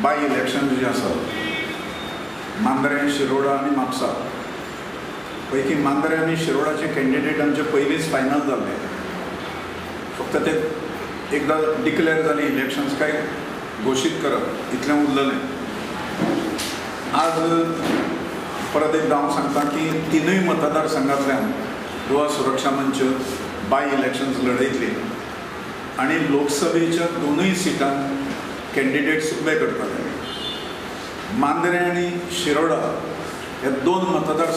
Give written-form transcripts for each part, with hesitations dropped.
By election जे आसा मांद्रे शिरोडा आनी म्हापसा पैकी मांद्रे आनी शिरोडाचे कॅन्डिडेट आमचे पयलींच फायनल जाल्ले. फक्त ते एकदां डिक्लेअर जाली इलेक्शन्स काय घोशीत करप इतलें उरलेलें. आज परत एकदा हांव सांगता की तिनूय मतदारसंघांतल्यान गोवा सुरक्षा मंच बाय इलेक्शन्स लढयतली आनी लोकसभेच्या दोनूय सिटांक कॅन्डिडेट्स उबे करतले. मांद्रे आनी शिरोडा ह्या दोन मतदार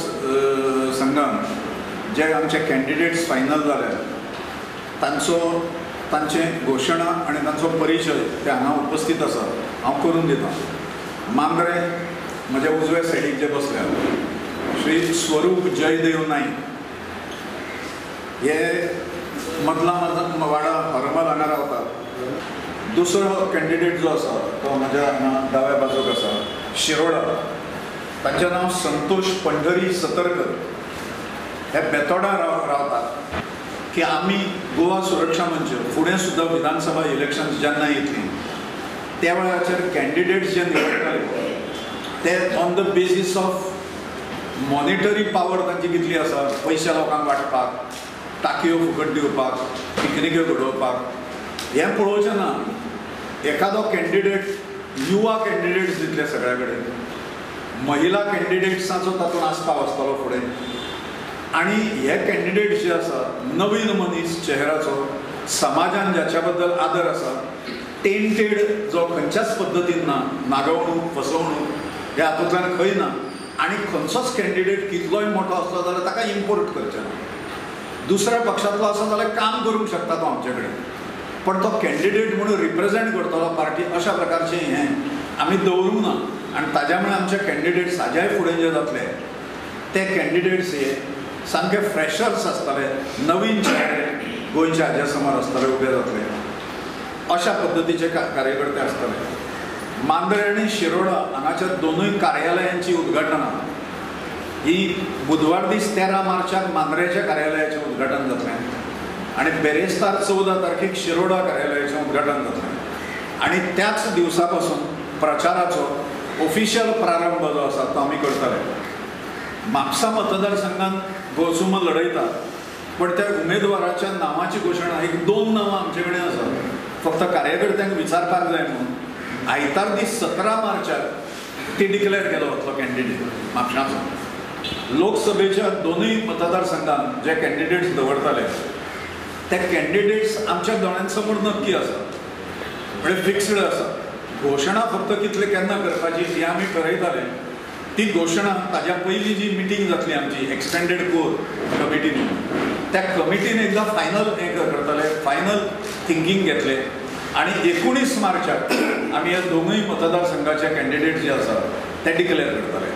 संघांत जे आमचे कॅन्डिडेट्स फायनल जाले तांचे घोशणा आनी तांचो परिचय ते हांगा उपस्थित आसा हांव करून दितां. मांद्रे म्हज्या उजव्या सायडीक जे बसल्या श्री स्वरूप जयदेव नाईक हे मदला वाडा हरमल हांगा रावतात. दुसरो कॅन्डिडेट जो आसा तो म्हज्या हांगा दाव्या बाजूक आसा शिरोडा. ताचें नांव संतोष पंढरी सतरकर. हे बेतोडा रावतात की आमी गोवा सुरक्षा मंच फुडें सुद्दां विधानसभा इलेक्शन्स जेन्ना येतलीं त्या वेळाचेर कॅन्डिडेट्स जे निवडटाले ते on the basis of monetary power तांची कितली आसा, पयशे लोकांक वाटपाक, टाकयो फुकट दिवपाक, पिकनिक्यो घडोवपाक हें पळोवचें ना. एखादो कॅन्डिडेट युवा कॅन्डिडेट्स दितले सगळ्या कडेन, महिला कॅन्डिडेट्सांचो तातूंत आस्पाव आसतलो फुडें आनी हे कॅन्डिडेट जे आसा नवीन मनीस चेहराचो समाजान ज्याच्या बद्दल आदर आसा, टेंटेड जो खंयच्याच पद्दतीन ना, नागवणूक फसवणूक हे हातूंतल्यान खंय ना आनी खंयचोच कॅन्डिडेट कितलोय मोठो आसलो जाल्यार ताका इम्पोर्ट करचें ना. दुसऱ्या पक्षांतलो आसा जाल्यार काम करूंक शकता तो आमचे कडेन, पण तो कॅन्डिडेट म्हणून रिप्रेझेंट करतलो पार्टी अशा प्रकारचें हें आमी दवरूंक ना. आनी ताज्या मुळे आमचे कॅन्डिडेट्स हाज्याय फुडें जे जातले ते कॅन्डिडेट्स हे सामके फ्रेशर्स आसतले, नवीन चेहरे गोंयच्या हाज्या समोर आसतले, उबे जातले, अशा पद्दतीचे कार्यकर्ते आसतले. मांद्रे आनी शिरोडा हांगाच्या दोनूय कार्यालयांची उद्घाटनां ही बुधवार दीस 13 मार्चाक मांद्रेच्या कार्यालयाचें उद्घाटन जातलें आनी बेरेस्तार 14 तारखेक शिरोडा कार्यालयाचें उद्घाटन जातलें आनी त्याच दिवसा पासून प्रचाराचो ऑफिशियल प्रारंभ जो आसा तो आमी करतले. म्हापसा मतदारसंघात गोसुम लढयतात, पण त्या उमेदवाराच्या नांवाची घोशणा एक 2 नांवां आमचे कडेन आसात. फक्त कार्यकर्त्यांक विचारपाक जाय म्हणून आयतार दीस 17 मार्चाक ती डिक्लेअर केलो वतलो कॅन्डिडेट म्हापशाचो. लोकसभेच्या दोनूय मतदारसंघांत जे कॅन्डिडेट्स दवरताले ते कॅन्डिडेट्स आमच्या दोळ्यां समोर नक्की आसा, म्हणजे फिक्स्ड आसा. घोशणा फक्त कितले केन्ना करपाची ती आमी ठरयताले. ती घोशणा ताज्या पयलीं जी मिटींग जातली आमची एक्सटेंडेड कोर कमिटीन, त्या कमिटीन एकदां फायनल हें करतले, फायनल थिंकींग घेतले आनी 19 मार्चाक आमी ह्या दोनूय मतदारसंघाचे कॅन्डिडेट जे आसा ते डिक्लेअर करतले.